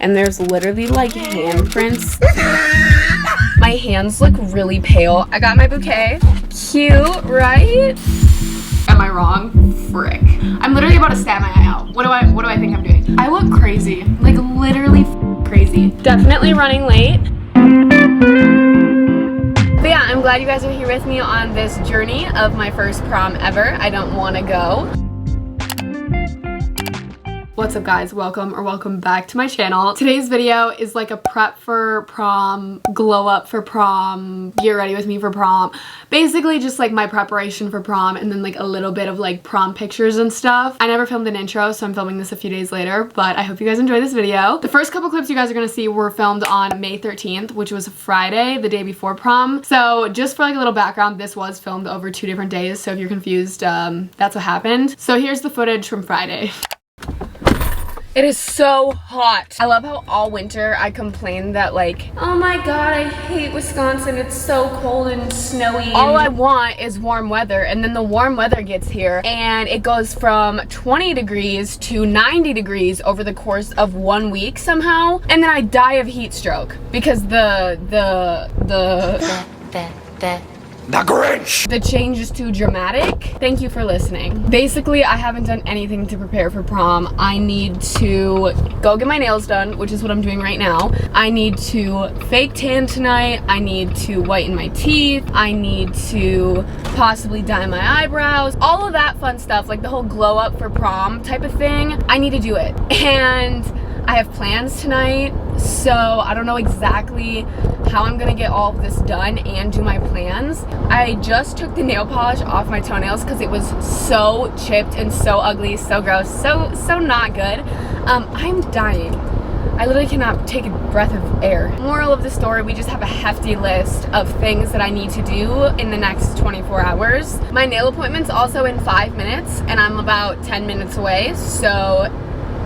And there's literally like handprints. My hands look really pale. I got my bouquet. Cute, right? Am I wrong? Frick. I'm literally about to stab my eye out. What do I think I'm doing? I look crazy. Like literally crazy. Definitely running late. But yeah, I'm glad you guys are here with me on this journey of my first prom ever. I don't want to go. What's up guys, welcome back to my channel. Today's video is like a prep for prom, glow up for prom, get ready with me for prom. Basically just like my preparation for prom and then like a little bit of like prom pictures and stuff. I never filmed an intro, so I'm filming this a few days later, but I hope you guys enjoy this video. The first couple clips you guys are gonna see were filmed on May 13th, which was Friday, the day before prom. So just for like a little background, this was filmed over 2 different days, so if you're confused, that's what happened. So here's the footage from Friday. It is so hot. I love how all winter I complain that like, oh my god, I hate Wisconsin. It's so cold and snowy. All I want is warm weather, and then the warm weather gets here and it goes from 20 degrees to 90 degrees over the course of 1 week somehow. And then I die of heat stroke because the Grinch! The change is too dramatic. Thank you for listening. Basically, I haven't done anything to prepare for prom. I need to go get my nails done, which is what I'm doing right now. I need to fake tan tonight. I need to whiten my teeth. I need to possibly dye my eyebrows. All of that fun stuff, like the whole glow up for prom type of thing. I need to do it. And I have plans tonight, so I don't know exactly how I'm gonna get all of this done and do my plans. I just took the nail polish off my toenails because it was so chipped and so ugly, so gross, so not good. I'm dying. I literally cannot take a breath of air. Moral of the story, we just have a hefty list of things that I need to do in the next 24 hours. My nail appointment's also in 5 minutes and I'm about 10 minutes away, so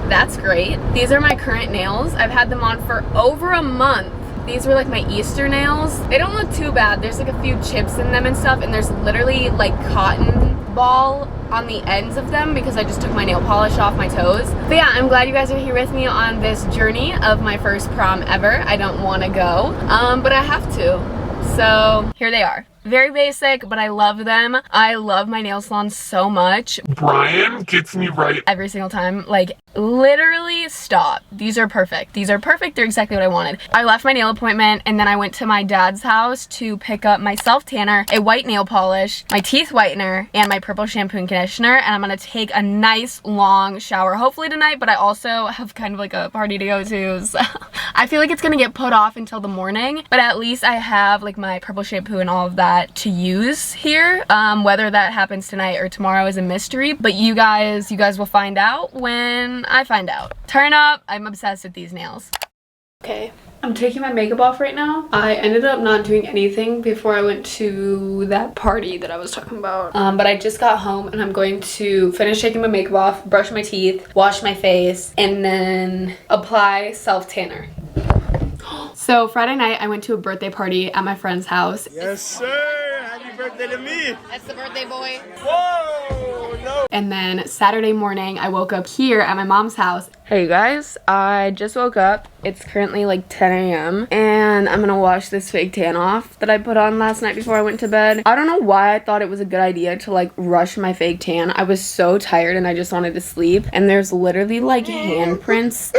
that's great. These are my current nails. I've had them on for over a month. These were like my Easter nails. They don't look too bad. There's like a few chips in them and stuff, and there's literally like cotton ball on the ends of them because I just took my nail polish off my toes. But yeah, I'm glad you guys are here with me on this journey of my first prom ever. I don't want to go, but I have to. So here they are. Very basic, but I love them. I love my nail salon so much. Brian gets me right every single time. Like, literally stop. These are perfect. These are perfect. They're exactly what I wanted. I left my nail appointment and then I went to my dad's house to pick up my self tanner, a white nail polish, my teeth whitener, and my purple shampoo and conditioner. And I'm gonna take a nice long shower, hopefully tonight, but I also have kind of like a party to go to, so I feel like it's gonna get put off until the morning, but at least I have like my purple shampoo and all of that to use here. Whether that happens tonight or tomorrow is a mystery, but you guys will find out when I find out. Turn up. I'm obsessed with these nails. Okay, I'm taking my makeup off right now. I ended up not doing anything before I went to that party that I was talking about. But I just got home and I'm going to finish taking my makeup off, brush my teeth, wash my face, and then apply self tanner. So Friday night I went to a birthday party at my friend's house. Yes sir! Happy birthday to me! That's the birthday boy. Whoa! No! And then Saturday morning I woke up here at my mom's house. Hey guys, I just woke up. It's currently like 10 a.m. and I'm gonna wash this fake tan off that I put on last night before I went to bed. I don't know why I thought it was a good idea to like rush my fake tan. I was so tired and I just wanted to sleep, and there's literally like handprints.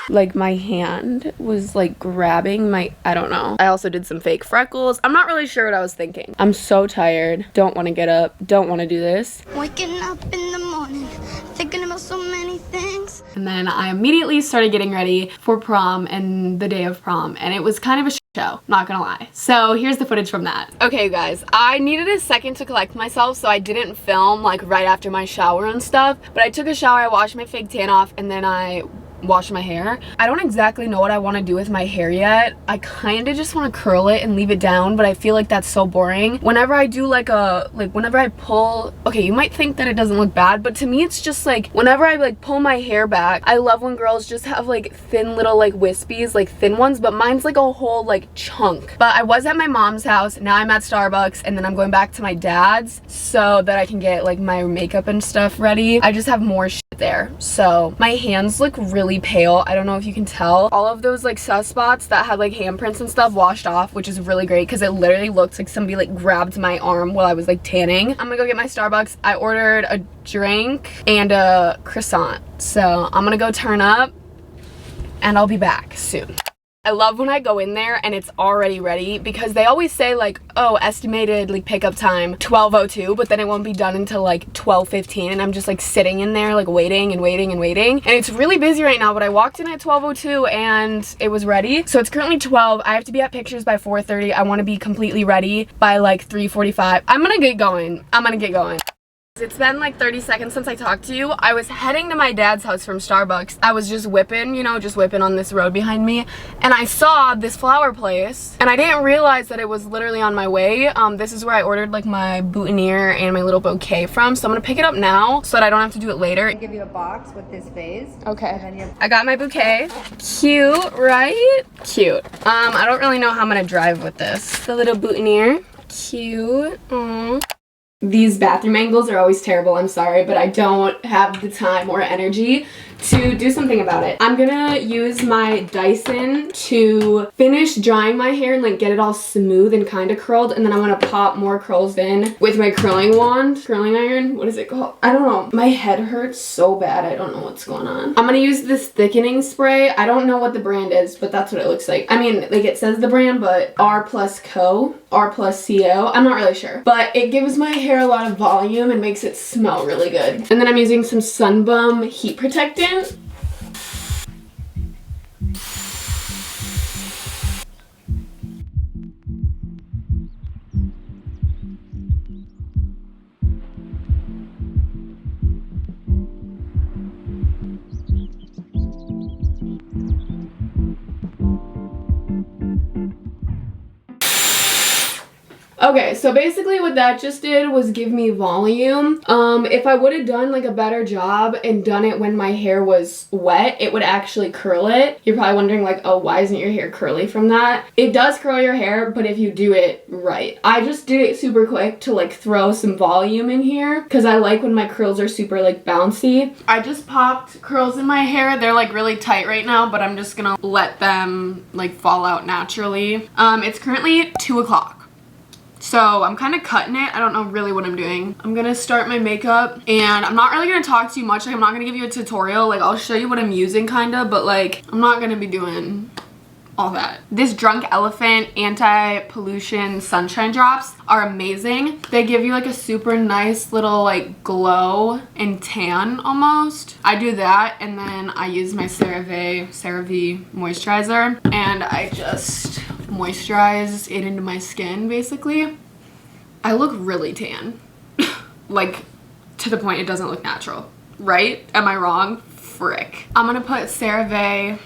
Like my hand was like grabbing my, I don't know. I also did some fake freckles. I'm not really sure what I was thinking. I'm so tired. Don't want to get up. Don't want to do this. Waking up in the morning, thinking about so many things. And then I immediately started getting ready for prom and the day of prom. And it was kind of a show, not gonna lie. So here's the footage from that. Okay guys, I needed a second to collect myself, so I didn't film like right after my shower and stuff. But I took a shower, I washed my fake tan off, and then I wash my hair. I don't exactly know what I want to do with my hair yet. I kind of just want to curl it and leave it down, but I feel like that's so boring. Whenever I do whenever I pull, okay, you might think that it doesn't look bad, but to me it's just like whenever I like pull my hair back, I love when girls just have like thin little like wispies, like thin ones, but mine's like a whole like chunk. But I was at my mom's house, now I'm at Starbucks, and then I'm going back to my dad's so that I can get like my makeup and stuff ready. I just have more shit there. So my hands look really pale. I don't know if you can tell. All of those like sus spots that had like handprints and stuff washed off, which is really great because it literally looks like somebody like grabbed my arm while I was like tanning. I'm gonna go get my Starbucks. I ordered a drink and a croissant. So I'm gonna go turn up and I'll be back soon. I love when I go in there and it's already ready because they always say like, oh, estimated like pickup time 12:02, but then it won't be done until like 12:15, and I'm just like sitting in there like waiting and waiting and waiting, and it's really busy right now. But I walked in at 12:02 and it was ready. So it's currently 12. I have to be at pictures by 4:30. I want to be completely ready by like 3:45. I'm gonna get going. It's been like 30 seconds since I talked to you. I was heading to my dad's house from Starbucks. I was just whipping, you know, just whipping on this road behind me, and I saw this flower place and I didn't realize that it was literally on my way. This is where I ordered like my boutonniere and my little bouquet from, so I'm gonna pick it up now so that I don't have to do it later. I'll give you a box with this vase. Okay. I got my bouquet. Cute, right? Cute. I don't really know how I'm gonna drive with this. The little boutonniere. Cute. Aww. These bathroom angles are always terrible, I'm sorry, but I don't have the time or energy to do something about it. I'm gonna use my Dyson to finish drying my hair and like get it all smooth and kind of curled, and then I'm gonna pop more curls in with my curling iron. What is it called? I don't know. My head hurts so bad. I don't know what's going on. I'm gonna use this thickening spray. I don't know what the brand is, but that's what it looks like. I mean, like it says the brand, but R+Co. I'm not really sure, but it gives my hair a lot of volume and makes it smell really good. And then I'm using some Sun Bum heat protectant. Okay, so basically what that just did was give me volume. If I would have done like a better job and done it when my hair was wet, it would actually curl it. You're probably wondering like, oh, why isn't your hair curly from that? It does curl your hair, but if you do it right. I just did it super quick to like throw some volume in here because I like when my curls are super like bouncy. I just popped curls in my hair. They're like really tight right now, but I'm just gonna let them like fall out naturally. It's currently 2 o'clock. So I'm kind of cutting it. I don't know really what I'm doing. I'm gonna start my makeup and I'm not really gonna talk too much. Like I'm not gonna give you a tutorial. Like I'll show you what I'm using kind of, but like I'm not gonna be doing all that. This Drunk Elephant anti-pollution sunshine drops are amazing. They give you like a super nice little like glow and tan almost. I do that, and then I use my CeraVe moisturizer and I just moisturize it into my skin basically. I look really tan. Like to the point it doesn't look natural, right? Am I wrong? Frick. I'm gonna put CeraVe,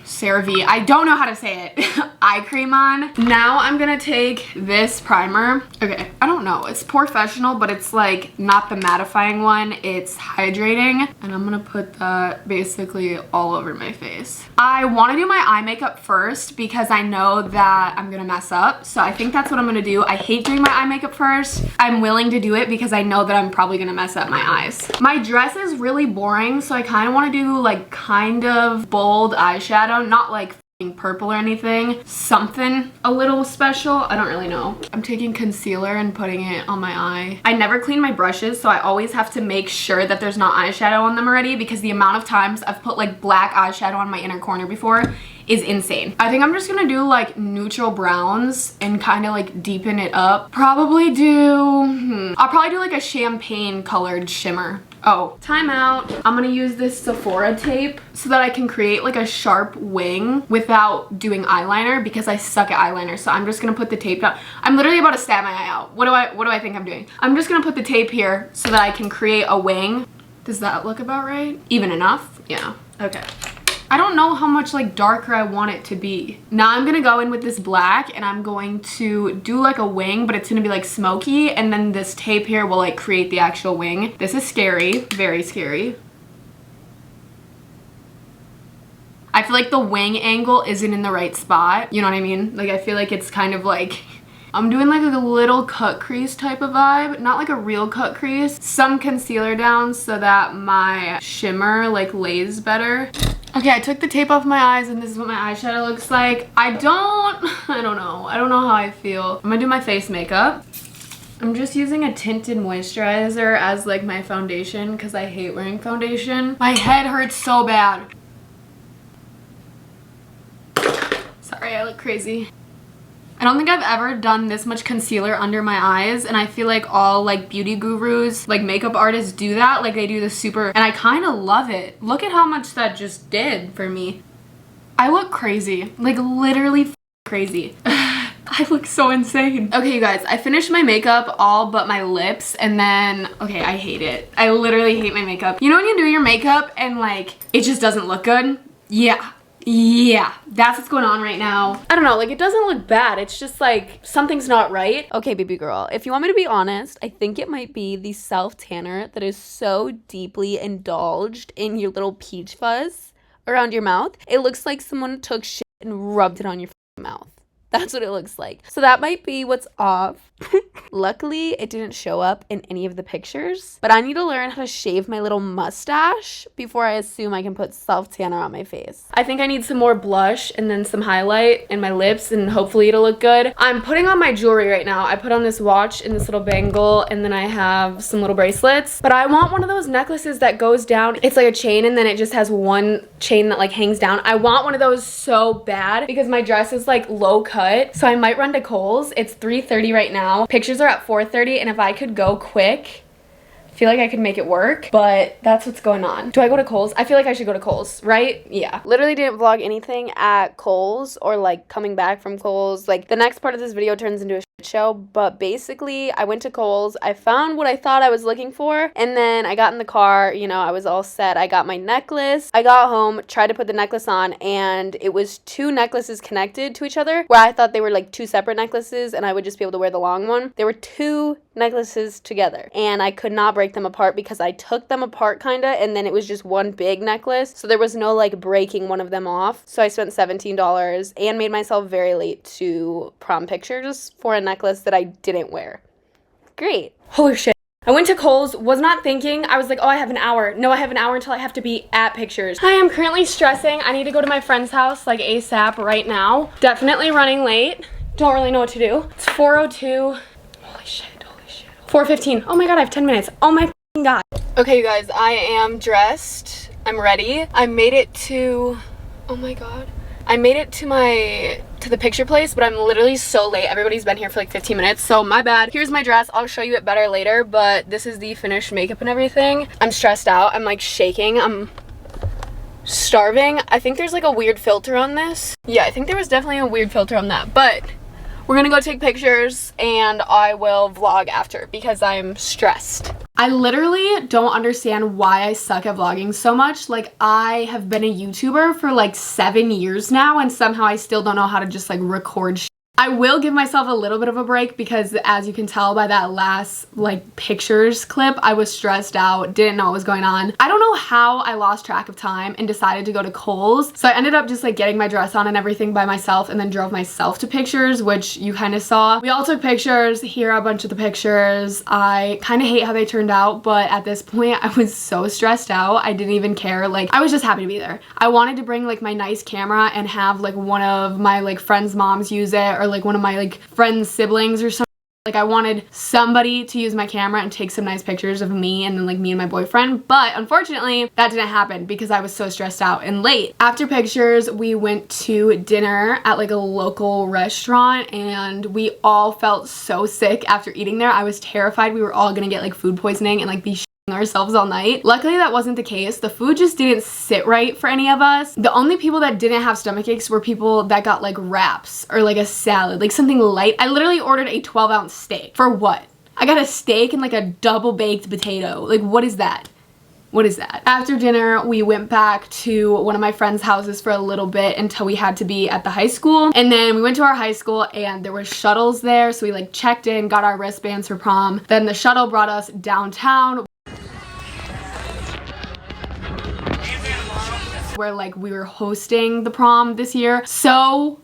I don't know how to say it, eye cream on. Now I'm gonna take this primer. Okay, I don't know, it's Professional, but it's like not the mattifying one, it's hydrating. And I'm gonna put that basically all over my face. I wanna do my eye makeup first because I know that I'm gonna mess up. So I think that's what I'm gonna do. I hate doing my eye makeup first. I'm willing to do it because I know that I'm probably gonna mess up my eyes. My dress is really boring, so I kinda wanna do like kind of bold eyeshadow, not like purple or anything, something a little special. I don't really know. I'm taking concealer and putting it on my eye. I never clean my brushes, so I always have to make sure that there's not eyeshadow on them already, because the amount of times I've put like black eyeshadow on my inner corner before is insane. I think I'm just gonna do like neutral browns and kind of like deepen it up. Probably do, I'll probably do like a champagne colored shimmer. Oh, time out. I'm gonna use this Sephora tape so that I can create like a sharp wing without doing eyeliner, because I suck at eyeliner. So I'm just gonna put the tape down. I'm literally about to stab my eye out. What do I think I'm doing? I'm just gonna put the tape here so that I can create a wing. Does that look about right? Even enough? Yeah, okay. I don't know how much like darker I want it to be. Now I'm gonna go in with this black and I'm going to do like a wing, but it's gonna be like smoky, and then this tape here will like create the actual wing. This is scary, very scary. I feel like the wing angle isn't in the right spot. You know what I mean? Like I feel like it's kind of like I'm doing like a little cut crease type of vibe, not like a real cut crease. Some concealer down so that my shimmer like lays better. Okay, I took the tape off my eyes and this is what my eyeshadow looks like. I don't know how I feel. I'm gonna do my face makeup. I'm just using a tinted moisturizer as like my foundation because I hate wearing foundation. My head hurts so bad. Sorry, I look crazy. I don't think I've ever done this much concealer under my eyes, and I feel like all like beauty gurus, like makeup artists do that. Like they do the super, and I kind of love it. Look at how much that just did for me. I look crazy, like literally crazy. I look so insane. Okay, you guys, I finished my makeup all but my lips, and then, okay, I hate it. I literally hate my makeup. You know when you do your makeup and like, it just doesn't look good? Yeah, that's what's going on right now. I don't know, like it doesn't look bad. It's just like something's not right. Okay, baby girl, if you want me to be honest, I think it might be the self tanner that is so deeply indulged in your little peach fuzz around your mouth. It looks like someone took shit and rubbed it on your mouth. That's what it looks like. So that might be what's off. Luckily, it didn't show up in any of the pictures, but I need to learn how to shave my little mustache before I assume I can put self-tanner on my face. I think I need some more blush and then some highlight in my lips, and hopefully it'll look good. I'm putting on my jewelry right now. I put on this watch and this little bangle, and then I have some little bracelets, but I want one of those necklaces that goes down. It's like a chain and then it just has one chain that like hangs down. I want one of those so bad because my dress is like low cut, so I might run to Kohl's. It's 3:30 right now. Pictures are at 4:30, and if I could go quick, I feel like I could make it work, but that's what's going on. Do I go to Kohl's? I feel like I should go to Kohl's, right? Yeah. Literally didn't vlog anything at Kohl's or like coming back from Kohl's. Like the next part of this video turns into a shit show, but basically I went to Kohl's. I found what I thought I was looking for, and then I got in the car, you know, I was all set. I got my necklace. I got home, tried to put the necklace on, and it was two necklaces connected to each other where I thought they were like two separate necklaces and I would just be able to wear the long one. There were two necklaces together and I could not break them apart because I took them apart kinda, and then it was just one big necklace, so there was no like breaking one of them off. So I spent $17 and made myself very late to prom pictures for a necklace that I didn't wear. Great. Holy shit. I went to Kohl's, was not thinking. I was like, oh, I have an hour. No, I have an hour until I have to be at pictures. I am currently stressing. I need to go to my friend's house like ASAP right now. Definitely running late. Don't really know what to do. It's 4:02. Holy shit. 4:15. Oh my god, I have 10 minutes. Oh my god. Okay, you guys, I am dressed. I'm ready. I made it to, oh my god. I made it to the picture place, but I'm literally so late. Everybody's been here for like 15 minutes, so my bad. Here's my dress. I'll show you it better later, but this is the finished makeup and everything. I'm stressed out. I'm like shaking. I'm starving. I think there's like a weird filter on this. Yeah, I think there was definitely a weird filter on that, but we're gonna go take pictures and I will vlog after because I'm stressed. I literally don't understand why I suck at vlogging so much. Like, I have been a YouTuber for like 7 years now and somehow I still don't know how to just like record shit. I will give myself a little bit of a break because as you can tell by that last like pictures clip, I was stressed out, didn't know what was going on. I don't know how I lost track of time and decided to go to Kohl's. So I ended up just like getting my dress on and everything by myself and then drove myself to pictures, which you kind of saw. We all took pictures. Here are a bunch of the pictures. I kind of hate how they turned out, but at this point I was so stressed out. I didn't even care. Like, I was just happy to be there. I wanted to bring like my nice camera and have like one of my like friends' moms use it, or like one of my like friends' siblings or something. Like, I wanted somebody to use my camera and take some nice pictures of me and then like me and my boyfriend, but unfortunately that didn't happen because I was so stressed out and late. After pictures, we went to dinner at like a local restaurant and we all felt so sick after eating there. I was terrified we were all gonna get like food poisoning and like be ourselves all night. Luckily that wasn't the case. The food just didn't sit right for any of us. The only people that didn't have stomach aches were people that got like wraps or like a salad, like something light. I literally ordered a 12-ounce steak. For what? I got a steak and like a double baked potato. Like, what is that? What is that? After dinner, we went back to one of my friend's houses for a little bit until we had to be at the high school. And then we went to our high school and there were shuttles there. So we like checked in, got our wristbands for prom. Then the shuttle brought us downtown. where like we were hosting the prom this year. So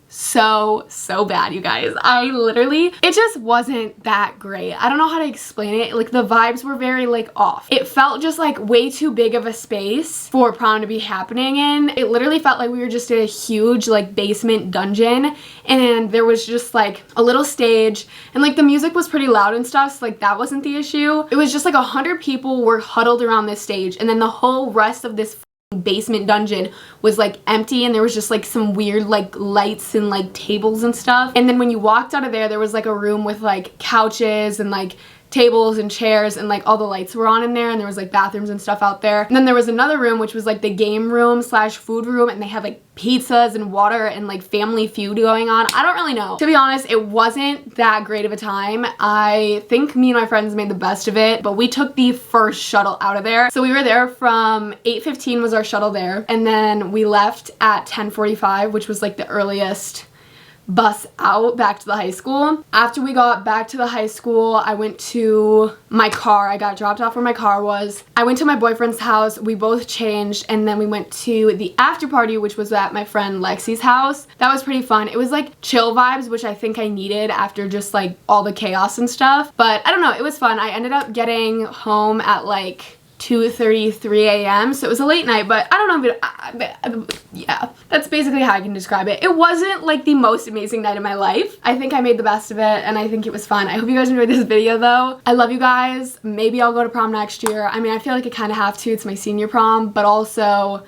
bad, you guys. It just wasn't that great. I don't know how to explain it. Like the vibes were very like off. It felt just like way too big of a space for prom to be happening in. It literally felt like we were just in a huge like basement dungeon, and there was just like a little stage, and like the music was pretty loud and stuff, so like that wasn't the issue. It was just like 100 people were huddled around this stage, and then the whole rest of this basement dungeon was like empty, and there was just like some weird like lights and like tables and stuff. And then when you walked out of there was like a room with like couches and like tables and chairs, and like all the lights were on in there, and there was like bathrooms and stuff out there. And then there was another room which was like the game room slash food room, and they had like pizzas and water and like Family Feud going on. I don't really know. To be honest, it wasn't that great of a time. I think me and my friends made the best of it, but we took the first shuttle out of there. So we were there from 8:15 was our shuttle there, and then we left at 10:45, which was like the earliest bus out back to the high school. After we got back to the high school, I went to my car. I got dropped off where my car was. I went to my boyfriend's house. We both changed, and then we went to the after party, which was at my friend Lexi's house. That was pretty fun. It was like chill vibes, which I think I needed after just like all the chaos and stuff. But I don't know, it was fun. I ended up getting home at like 2:33 a.m. so it was a late night, but I don't know if yeah, that's basically how I can describe it. It wasn't like the most amazing night of my life. I think I made the best of it, and I think it was fun. I hope you guys enjoyed this video though. I love you guys. Maybe I'll go to prom next year. I mean, I feel like I kind of have to. It's my senior prom, but also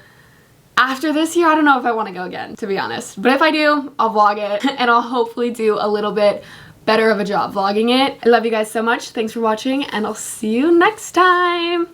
after this year, I don't know if I want to go again, to be honest. But if I do, I'll vlog it, and I'll hopefully do a little bit better of a job vlogging it. I love you guys so much. Thanks for watching, and I'll see you next time.